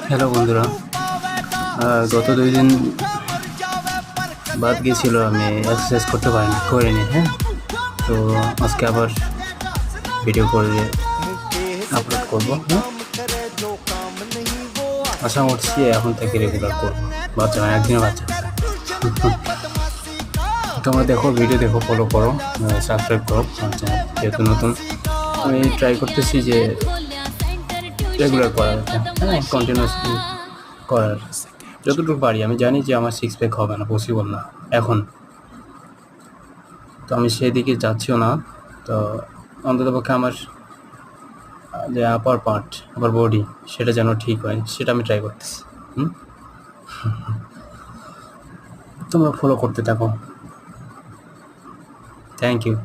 Hello বন্ধুরা, গত 2 দিন বাদ গিয়েছিল, আমি এক্সারসাইজ করতে করিনি। হ্যাঁ, তো আজকে আবার ভিডিও করে আপলোড করবো। হ্যাঁ, আশা করছি এখন থেকে রেগুলার করবো। বাচ্চা একদিনে বাচ্চা তোমরা দেখো, ভিডিও দেখো, ফলো করো, সাবস্ক্রাইব করো আমার চ্যানেল, যেহেতু নতুন। আমি ট্রাই করতেছি যে রেগুলার করার, হ্যাঁ, কন্টিনিউয়াসলি করার যতটুকু পারি। আমি জানি যে আমার 6 প্যাক হবে না, পসিবল না এখন, তো আমি সেদিকে যাচ্ছিও না। তো অন্ততপক্ষে আমার যে আপার পার্ট, আপার বডি, সেটা যেন ঠিক হয়, সেটা আমি ট্রাই করতেছি। তোমরা ফলো করতে থাকো। Thank you.